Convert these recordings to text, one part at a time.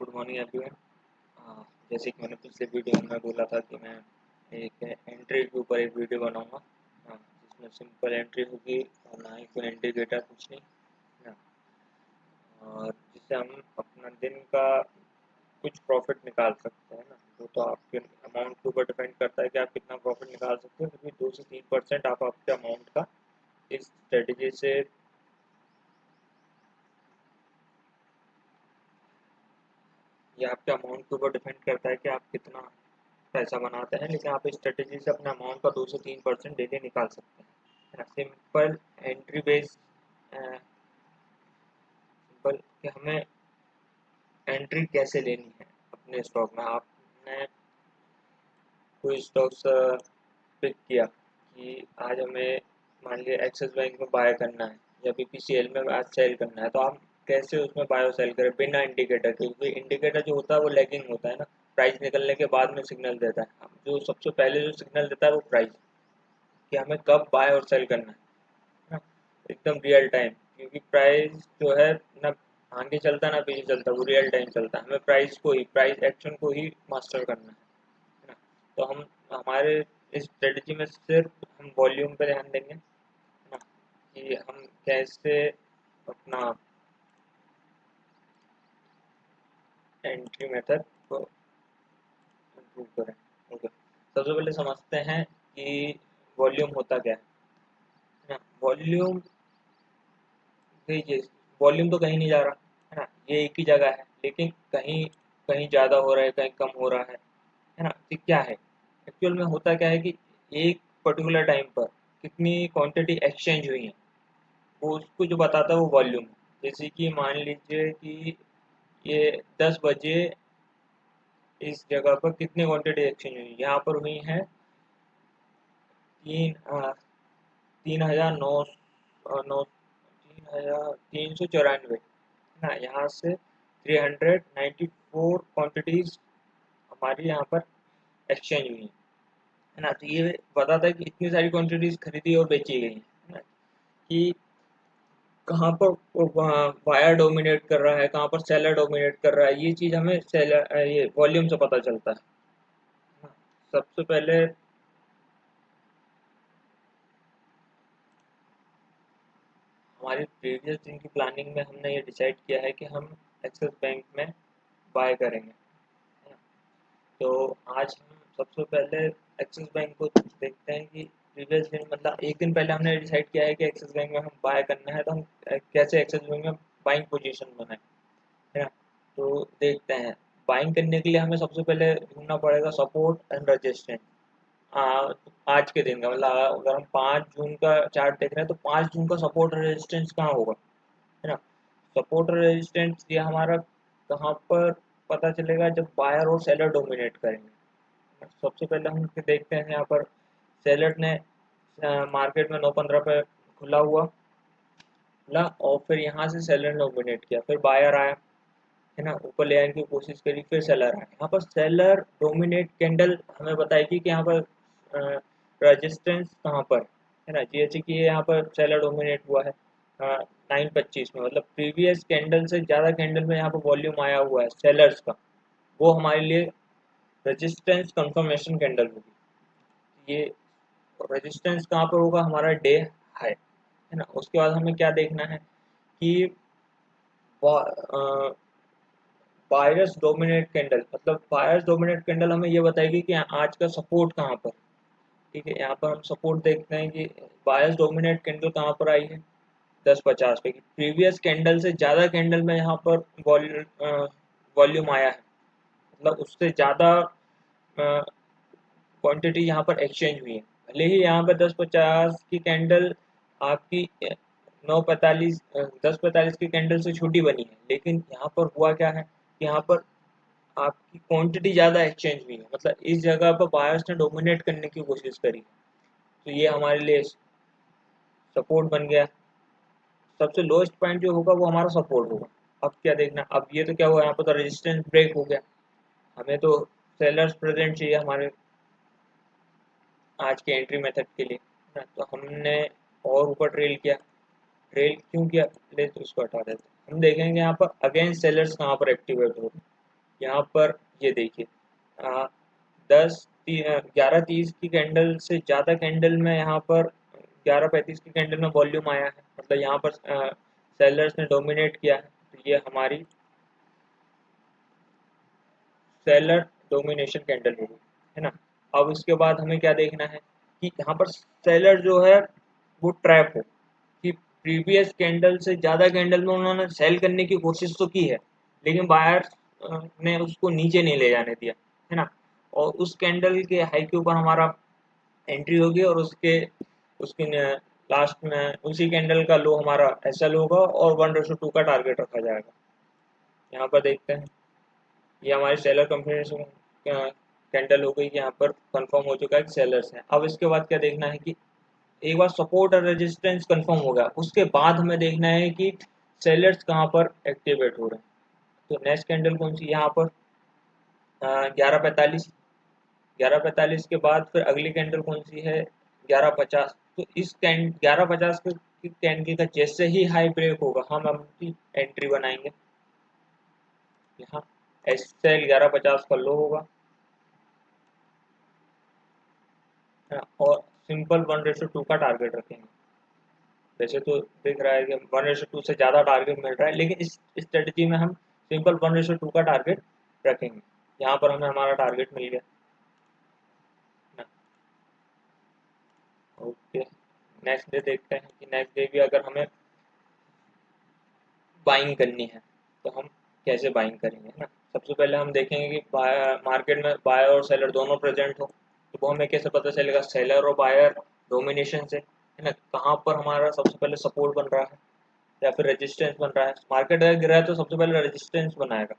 Good morning everyone. जैसे कि मैंने पिछले वीडियो में बोला था कि मैं एक एंट्री के ऊपर एक वीडियो बनाऊंगा, जिसमें सिंपल एंट्री होगी और ना ही कोई इंडिकेटर कुछ नहीं ना, और जिससे हम अपना दिन का कुछ प्रॉफिट निकाल सकते हैं ना। तो आपके अमाउंट के ऊपर डिपेंड करता है कि आप कितना प्रॉफिट निकाल सकते हो, क्योंकि 2 से 3% आप आपके अमाउंट का इस स्ट्रेटजी से या आपके अमाउंट के ऊपर डिपेंड करता है कि आप कितना पैसा बनाते हैं, लेकिन आप इस स्ट्रेटेजी से अपने अमाउंट का 2 से 3% डेली निकाल सकते हैं, है ना। सिंपल एंट्री बेस, सिंपल कि हमें एंट्री कैसे लेनी है अपने स्टॉक में। आपने कोई स्टॉक्स पिक किया कि आज हमें मान लिया एक्सिस बैंक में बाय करना है या बीपीसीएल में आज सेल करना है, तो आप कैसे उसमें बाय और सेल करें बिना इंडिकेटर के, क्योंकि इंडिकेटर जो होता है वो लैगिंग होता है ना, प्राइस निकलने के बाद में सिग्नल देता है। जो सबसे पहले जो सिग्नल देता है वो प्राइस, कि हमें कब बाय और सेल करना है ना, एकदम रियल टाइम। क्योंकि प्राइस जो है ना आगे चलता ना पीछे चलता, वो रियल टाइम चलता है। हमें प्राइस एक्शन को ही मास्टर करना है ना। तो हम हमारे इस स्ट्रेटजी में सिर्फ हम वॉल्यूम पे ध्यान देंगे ना, कि हम कैसे अपना एंट्री मेथड को इम्प्रूव करें। ओके, सबसे पहले समझते हैं कि वॉल्यूम होता क्या है ना। देखिए, वॉल्यूम तो कहीं नहीं जा रहा है ना, ये एक ही जगह है, लेकिन कहीं कहीं ज़्यादा हो रहा है, कहीं कम हो रहा है ना। तो क्या है एक्चुअल में, होता क्या है कि एक पर्टिकुलर टाइम पर कितनी क्वांटिटी एक्सचेंज हुई है, वो उसको जो बताता है वो वॉल्यूम है। जैसे कि मान लीजिए कि ये 10 बजे इस जगह पर कितनी क्वांटिटी एक्सचेंज हुई, यहाँ पर हुई है 3,994 ना, यहाँ से 394 क्वांटिटीज हमारी यहाँ पर एक्सचेंज हुई है ना। तो ये बताता है कि इतनी सारी क्वांटिटीज खरीदी और बेची गई है ना, कि कहाँ पर बायर डोमिनेट कर रहा है, कहाँ पर सेलर डोमिनेट कर रहा है। ये चीज़ हमें सेलर ये वॉल्यूम से पता चलता है ना। सबसे पहले हमारी प्रीवियस दिन की प्लानिंग में हमने ये डिसाइड किया है कि हम एक्सिस बैंक में बाय करेंगे, है ना। तो आज हम सबसे पहले एक्सिस बैंक को देखते हैं कि प्रीवियस दिन, मतलब एक दिन पहले हमने डिसाइड किया है कि एक्सिस बैंक में हम बाय करना है, तो हम कैसे एक्सिस बैंक में बाइंग पोजीशन बनाएं, है ना। तो देखते हैं, बाइंग करने के लिए हमें सबसे पहले ढूंढना पड़ेगा सपोर्ट एंड रेजिस्टेंस। आज के दिन का मतलब अगर हम 5 जून का चार्ट देख रहे हैं, तो 5 जून का सपोर्ट और रेजिस्टेंस कहाँ होगा, है ना। सपोर्ट और रेजिस्टेंस ये हमारा कहाँ पर पता चलेगा, जब बायर और सेलर डोमिनेट करेंगे। सबसे पहले हम देखते हैं यहाँ पर सेलर ने मार्केट में 9:15 पे खुला हुआ खुला, और फिर यहाँ से सेलर ने डोमिनेट किया, फिर बायर आया, है ना, ऊपर ले आने की कोशिश करी, फिर सेलर आया। यहाँ पर सेलर डोमिनेट कैंडल हमें बताएगी कि यहाँ पर रेजिस्टेंस कहाँ पर है ना। जैसे कि यहाँ पर सेलर डोमिनेट हुआ है 9:25 में, मतलब प्रीवियस कैंडल से ज़्यादा कैंडल में यहाँ पर वॉल्यूम आया हुआ है सेलर्स का, वो हमारे लिए रेजिस्टेंस कंफर्मेशन कैंडल होगी। ये रेजिस्टेंस कहाँ पर होगा, हमारा डे हाई, है ना। उसके बाद हमें क्या देखना है कि बायर्स डोमिनेट कैंडल, मतलब बायर्स डोमिनेट कैंडल हमें ये बताएगी कि आज का सपोर्ट कहाँ पर। ठीक है, यहाँ पर हम सपोर्ट देखते हैं कि बायर्स डोमिनेट कैंडल कहाँ पर आई है 10:50 पे, प्रीवियस कैंडल से ज़्यादा कैंडल में यहाँ पर वॉल्यूम आया है, मतलब उससे ज़्यादा क्वांटिटी यहाँ पर एक्सचेंज हुई है। भले ही यहाँ पर 10:50 की कैंडल आपकी 9:45 10:45 की कैंडल से छोटी बनी है, लेकिन यहाँ पर हुआ क्या है कि यहाँ पर आपकी क्वांटिटी ज़्यादा एक्सचेंज हुई है, मतलब इस जगह पर बायर्स ने डोमिनेट करने की कोशिश करी, तो ये हमारे लिए सपोर्ट बन गया। सबसे लोएस्ट पॉइंट जो होगा वो हमारा सपोर्ट होगा। अब क्या देखना, अब ये तो क्या हुआ, यहाँ पर तो रेजिस्टेंस ब्रेक हो गया, हमें तो सेलर्स प्रेजेंट चाहिए हमारे आज के एंट्री मेथड के लिए, है ना। तो हमने और ऊपर ट्रेल किया, ट्रेल क्यों किया, ले तो उसको हटा देते हैं। हम देखेंगे यहाँ पर अगेंस्ट सेलर्स कहाँ पर एक्टिवेट हो रहे हैं, यहाँ पर ये देखिए 11:30 की कैंडल से ज़्यादा कैंडल में यहाँ पर 11:35 की कैंडल में वॉल्यूम आया है, मतलब यहाँ पर सेलर्स ने डोमिनेट किया है। तो ये हमारी सेलर डोमिनेशन कैंडल होगी, है ना। अब इसके बाद हमें क्या देखना है कि यहाँ पर सेलर जो है वो ट्रैप हो, कि प्रीवियस कैंडल से ज़्यादा कैंडल में उन्होंने सेल करने की कोशिश तो की है, लेकिन बायर ने उसको नीचे नहीं ले जाने दिया, है ना। और उस कैंडल के हाई के ऊपर हमारा एंट्री होगी, और उसके उसके लास्ट में उसी कैंडल का लो हमारा एसएल होगा, और 1:2 का टारगेट रखा जाएगा। यहाँ पर देखते हैं, ये हमारी सेलर कंफर्मेशन कैंडल हो गई, यहाँ पर कंफर्म हो चुका है कि सेलर्स हैं। अब इसके बाद क्या देखना है कि एक बार सपोर्ट और रेजिस्टेंस कंफर्म हो गया, उसके बाद हमें देखना है कि सेलर्स कहाँ पर एक्टिवेट हो रहे हैं। तो नेक्स्ट कैंडल कौन सी, यहाँ पर 11:45, 11:45 के बाद फिर अगली कैंडल कौन सी है, 11:50। तो इस 11:50 की कैंडल का जैसे ही हाई ब्रेक होगा, हम अपनी एंट्री बनाएंगे। यहाँ एस एल 11:50 का लो होगा, है ना, और सिंपल 1:2 का टारगेट रखेंगे। वैसे तो दिख रहा है कि 1:2 से ज़्यादा टारगेट मिल रहा है, लेकिन इस स्ट्रेटजी में हम सिंपल 1:2 का टारगेट रखेंगे। यहाँ पर हमें हमारा टारगेट मिल गया ना। ओके, नेक्स्ट डे देखते हैं कि नेक्स्ट डे भी अगर हमें बाइंग करनी है तो हम कैसे बाइंग करेंगे, है ना। सबसे पहले हम देखेंगे कि मार्केट में बायर और सेलर दोनों प्रेजेंट हो, तो वो हमें कैसे पता चलेगा, सेलर और बायर डोमिनेशन से, है ना। कहाँ पर हमारा सबसे पहले सपोर्ट बन रहा है या फिर रेजिस्टेंस बन रहा है। मार्केट अगर गिरा है तो सबसे पहले रेजिस्टेंस बनाएगा,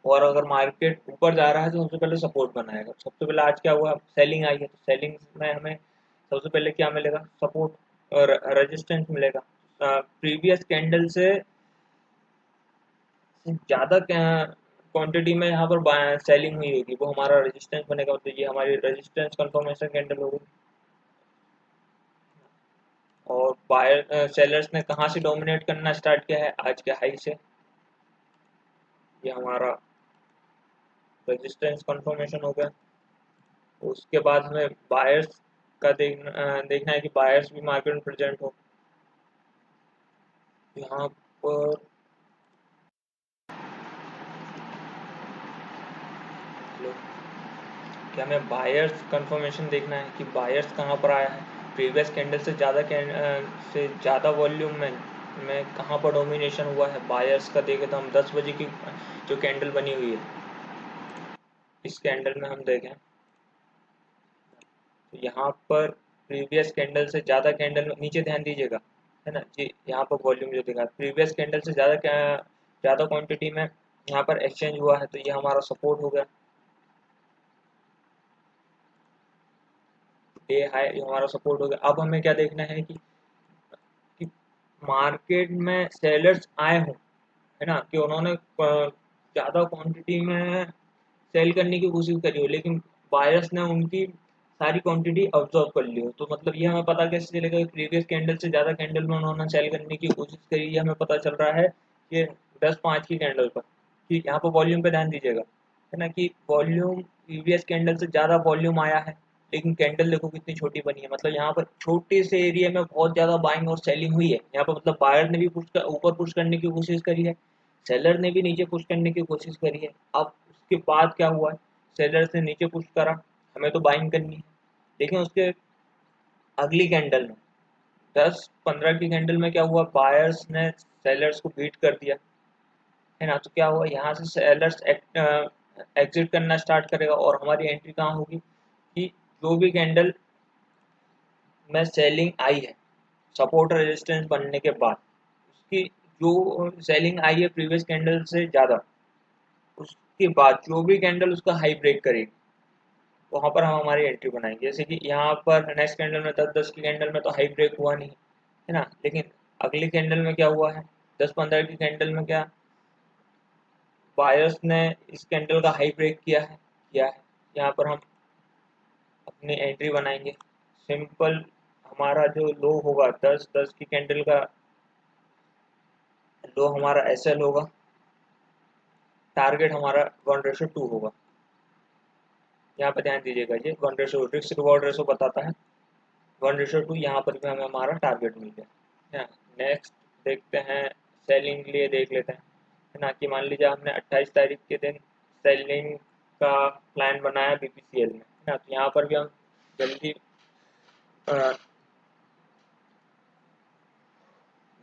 और अगर मार्केट ऊपर जा रहा है तो सबसे पहले सपोर्ट बनाएगा। सबसे पहले आज क्या हुआ, सेलिंग आई है, तो सेलिंग में हमें सबसे पहले क्या मिलेगा, सपोर्ट और रेजिस्टेंस मिलेगा। प्रीवियस कैंडल से ज़्यादा क्वांटिटी में यहाँ पर सेलिंग हुई होगी, वो हमारा रेजिस्टेंस बनेगा, तो ये हमारी रेजिस्टेंस कंफर्मेशन कैंडल होगी। और बायर सेलर्स ने कहाँ से डोमिनेट करना स्टार्ट किया है, आज के हाई से। ये हमारा रेजिस्टेंस कंफर्मेशन हो गया। उसके बाद हमें बायर्स का देखना है कि बायर्स भी मार्केट में प्रेजेंट हो। यहाँ पर लो, क्या हमें बायर्स कंफर्मेशन देखना है कि बायर्स कहाँ पर आया है, प्रीवियस कैंडल से ज़्यादा वॉल्यूम में कहाँ पर डोमिनेशन हुआ है बायर्स का। देखें तो हम 10 बजे की जो कैंडल बनी हुई है, इस कैंडल में हम देखें तो यहाँ पर प्रीवियस कैंडल से ज़्यादा कैंडल, नीचे ध्यान दीजिएगा, है ना जी। यहाँ पर वॉल्यूम जो दिखा प्रीवियस कैंडल से ज़्यादा क्वांटिटी में यहाँ पर एक्सचेंज हुआ है, तो ये हमारा सपोर्ट हो गया, डे हाई हमारा सपोर्ट हो गया। अब हमें क्या देखना है कि मार्केट में सेलर्स आए हों, है ना, कि उन्होंने ज़्यादा क्वांटिटी में सेल करने की कोशिश करी हो, लेकिन बायर्स ने उनकी सारी क्वांटिटी ऑब्जॉर्व कर ली हो। तो मतलब ये हमें पता कैसे चलेगा कि प्रीवियस कैंडल से ज़्यादा कैंडल में उन्होंने सेल करने की कोशिश करी, ये हमें पता चल रहा है कि 10:05 की कैंडल पर। कि यहाँ पर वॉल्यूम पे ध्यान दीजिएगा, है ना, कि वॉल्यूम प्रीवियस कैंडल से ज़्यादा वॉल्यूम आया है, लेकिन कैंडल देखो कितनी छोटी बनी है। मतलब यहाँ पर छोटे से एरिया में बहुत ज़्यादा बाइंग और सेलिंग हुई है। यहाँ पर मतलब बायर ने भी ऊपर पुश करने की कोशिश करी है, सेलर ने भी नीचे पुश करने की कोशिश करी है। अब उसके बाद क्या हुआ है, सेलर्स ने नीचे पुश करा, हमें तो बाइंग करनी है, लेकिन उसके अगली कैंडल में 10-15 की कैंडल में क्या हुआ, बायर्स ने सेलर्स को बीट कर दिया, है ना। तो क्या हुआ, यहाँ से सेलर्स एग्जिट करना स्टार्ट करेगा, और हमारी एंट्री कहाँ होगी कि जो भी कैंडल में सेलिंग आई है सपोर्ट रेजिस्टेंस बनने के बाद, उसकी जो सेलिंग आई है प्रीवियस कैंडल से ज़्यादा, उसके बाद जो भी कैंडल उसका हाई ब्रेक करेगी, वहाँ पर हम हमारी एंट्री बनाएंगे। जैसे कि यहाँ पर नेक्स्ट कैंडल में 10-10 की कैंडल में तो हाई ब्रेक हुआ नहीं, है ना, लेकिन अगली कैंडल में क्या हुआ है, 10-15 की कैंडल में क्या बायर्स ने इस कैंडल का हाई ब्रेक किया है। यहाँ पर हम अपनी एंट्री बनाएंगे। सिंपल हमारा जो लो होगा 10-10 की कैंडल का लो हमारा एसएल होगा, टारगेट हमारा 1:2 होगा। यहाँ पर ध्यान दीजिएगा, ये 1:, रिस्क रिवॉर्ड रेशो बताता है 1:2। यहाँ पर भी हमें हमारा टारगेट मिल गया। नेक्स्ट देखते हैं, सेलिंग के लिए देख लेते हैं, है ना, कि मान लीजिए हमने 28 तारीख के दिन सेलिंग का प्लान बनाया BPCL में, है ना, तो यहाँ पर भी हम जल्दी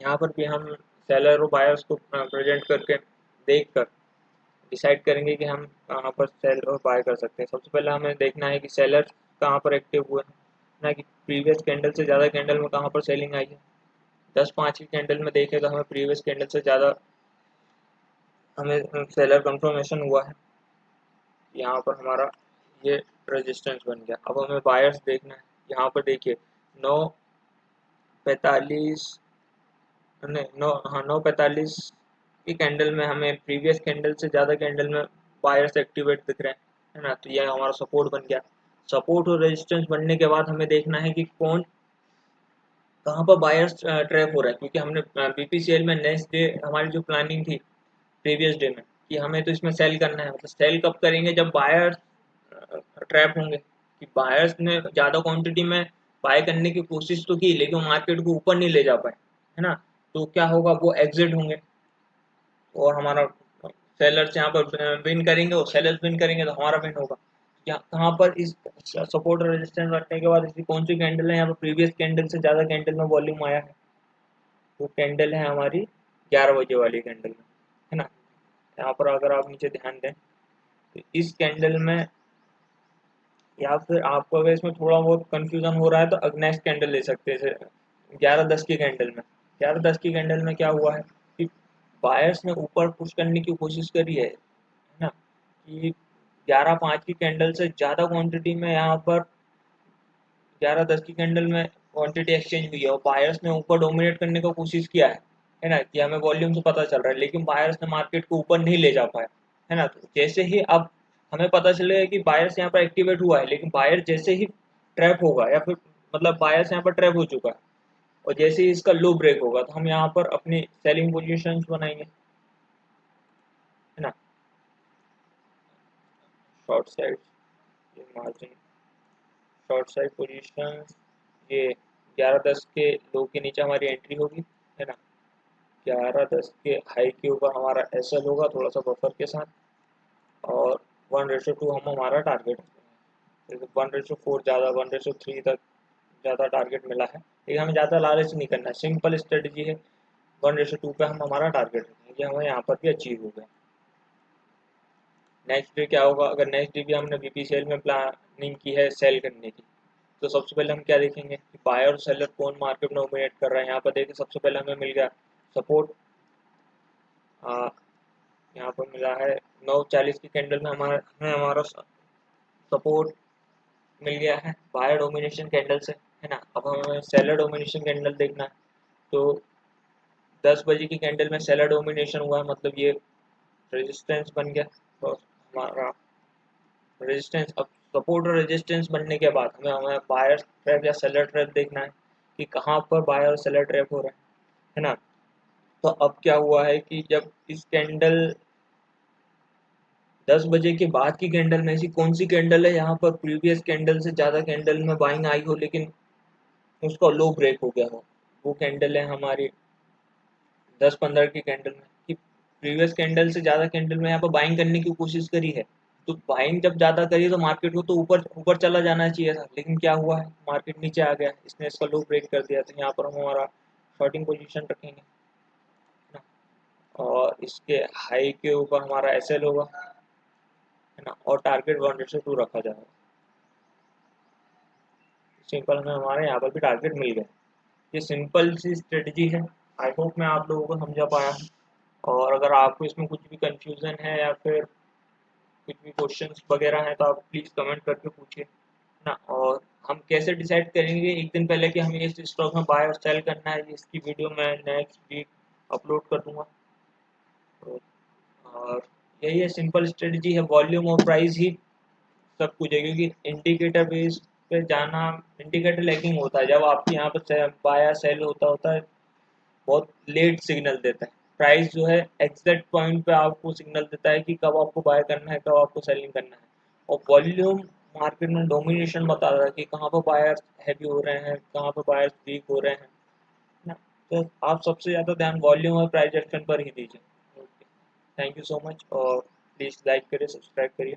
यहाँ पर भी हम सेलर और बायर्स को प्रेजेंट करके देख कर डिसाइड करेंगे कि हम कहाँ पर सेल और बाय कर सकते हैं। सबसे पहले हमें देखना है कि सेलर कहाँ पर एक्टिव हुए हैं, ना कि प्रीवियस कैंडल से ज़्यादा कैंडल में कहाँ पर सेलिंग आई है। 10-5 की कैंडल में देखें तो हमें प्रीवियस कैंडल से ज़्यादा हमें सेलर कंफर्मेशन हुआ है, यहाँ पर हमारा ये रेजिस्टेंस बन गया। अब हमें बायर्स देखना है, यहाँ पर देखिए 9:45 नहीं 9:45 की कैंडल में हमें प्रीवियस कैंडल से ज़्यादा कैंडल में बायर्स एक्टिवेट दिख रहे हैं, है ना, तो यह हमारा सपोर्ट बन गया। सपोर्ट और रेजिस्टेंस बनने के बाद हमें देखना है कि कौन कहाँ पर बायर्स ट्रैप हो रहा है, क्योंकि हमने BPCL में नेक्स्ट डे हमारी जो प्लानिंग थी प्रीवियस डे में कि हमें तो इसमें सेल करना है, मतलब सेल कब करेंगे जब बायर्स ट्रैप होंगे, कि बायर्स ने ज़्यादा क्वांटिटी में बाय करने की कोशिश तो की लेकिन मार्केट को ऊपर नहीं ले जा पाए, है ना, तो क्या होगा, वो एग्जिट होंगे और हमारा सेलर्स यहाँ पर विन करेंगे और सेलर्स विन करेंगे तो हमारा विन होगा। यहाँ कहाँ पर इस सपोर्ट और रेजिस्टेंस रखने के बाद इसकी कौन सी कैंडल है, यहाँ पर प्रीवियस कैंडल से ज़्यादा कैंडल में वॉल्यूम आया है, वो कैंडल है हमारी 11 बजे वाली कैंडल में, है ना। यहाँ पर अगर आप नीचे ध्यान दें तो इस कैंडल में, या फिर आपको अगर इसमें थोड़ा बहुत कंफ्यूजन हो रहा है तो अगनेस्ट कैंडल ले सकते हैं। 11:10 की कैंडल में, 11:10 की कैंडल में क्या हुआ है कि बायर्स ने ऊपर पुश करने की कोशिश करी है ना, कि 11:05 की कैंडल से ज़्यादा क्वांटिटी में यहाँ पर 11:10 की कैंडल में क्वांटिटी एक्सचेंज हुई है और बायर्स ने ऊपर डोमिनेट करने का कोशिश किया है ना, कि हमें वॉल्यूम से पता चल रहा है, लेकिन बायर्स ने मार्केट को ऊपर नहीं ले जा पाए, है ना। तो जैसे ही अब हमें पता चलेगा कि बायर्स यहाँ पर एक्टिवेट हुआ है, लेकिन बायर जैसे ही ट्रैप होगा या फिर मतलब बायर्स यहाँ पर ट्रैप हो चुका है और जैसे ही इसका लो ब्रेक होगा तो हम यहाँ पर अपनी सेलिंग पोजीशंस बनाएंगे, है ना। शॉर्ट साइड, ये मार्जिन, शॉर्ट साइड पोजीशन, ये 11:10 के लो के नीचे हमारी एंट्री होगी, है ना। 11:10 के हाई के ऊपर हमारा SL होगा थोड़ा सा बफर के साथ, और 1:2 हम हमारा टारगेट, 1:4 ज़्यादा, 1:3 तक ज़्यादा टारगेट मिला है, लेकिन हमें ज़्यादा लालच नहीं करना है, सिंपल स्ट्रेटजी है। 1:2 पे हम हमारा टारगेट रखेंगे, हमें यहाँ पर भी अचीव हो गया। नेक्स्ट डे क्या होगा, अगर नेक्स्ट डे भी हमने BPCL में प्लानिंग की है सेल करने की, तो सबसे पहले हम क्या देखेंगे कि बायर और सेलर कौन मार्केट में डोमिनेट कर रहा है। यहाँ पर देखिए सबसे पहले हमें मिल गया सपोर्ट, यहाँ पर मिला है 9:40 की कैंडल में हमारा सपोर्ट मिल गया है बायर डोमिनेशन कैंडल से, है ना। अब हमें सेलर डोमिनेशन कैंडल देखना है, तो 10 बजे की कैंडल में सेलर डोमिनेशन हुआ है, मतलब ये रेजिस्टेंस बन गया, तो हमारा रेजिस्टेंस, अब सपोर्ट और रेजिस्टेंस बनने के बाद हमें हमें बायर ट्रैप या सेलर ट्रैप देखना है कि कहाँ पर बायर और सेलर ट्रैप हो रहा है ना। तो अब क्या हुआ है कि जब इस कैंडल 10 बजे के बाद की कैंडल में ऐसी कौन सी कैंडल है यहाँ पर प्रीवियस कैंडल से ज़्यादा कैंडल में बाइंग आई हो लेकिन उसका लो ब्रेक हो गया हो, वो कैंडल है हमारी 10-15 की कैंडल में, कि प्रीवियस कैंडल से ज़्यादा कैंडल में यहाँ पर बाइंग करने की कोशिश करी है। तो बाइंग जब ज़्यादा करी तो मार्केट को तो ऊपर ऊपर चला जाना चाहिए था, लेकिन क्या हुआ है मार्केट नीचे आ गया, इसने इसका लो ब्रेक कर दिया, तो यहाँ पर हम हमारा शॉर्टिंग पोजीशन रखेंगे ना, और इसके हाई के ऊपर हमारा SL होगा, है ना, और टारगेट 1:2 रखा जाएगा। सिंपल, हमें हमारे यहाँ पर भी टारगेट मिल गया। ये सिंपल सी स्ट्रेटजी है, आई होप मैं आप लोगों को समझा पाया हूँ। और अगर आपको इसमें कुछ भी कंफ्यूजन है या फिर कुछ भी क्वेश्चंस वगैरह हैं तो आप प्लीज़ कमेंट करके पूछिए ना। और हम कैसे डिसाइड करेंगे एक दिन पहले कि हमें इस स्टॉक में बाय और सेल करना है, इसकी वीडियो मैं नेक्स्ट वीक अपलोड कर दूंगा। तो और यही है, सिंपल स्ट्रेटजी है, वॉल्यूम और प्राइस ही सब कुछ है, क्योंकि इंडिकेटर बेस पे जाना, इंडिकेटर लैगिंग होता है जब आपके यहाँ पर बाय सेल होता है, बहुत लेट सिग्नल देता है, प्राइस जो है एग्जैक्ट पॉइंट पे आपको सिग्नल देता है कि कब आपको बाय करना है, कब आपको सेलिंग करना है। और वॉल्यूम मार्केट में डोमिनेशन बता रहा है कि कहाँ पर बायर्स हैवी हो रहे हैं, कहाँ पर बायर्स वीक हो रहे हैं ना। तो आप सबसे ज़्यादा ध्यान वॉल्यूम और प्राइस एक्शन पर ही दीजिए। Okay, thank you so much, और प्लीज़ लाइक करिए, सब्सक्राइब करिए।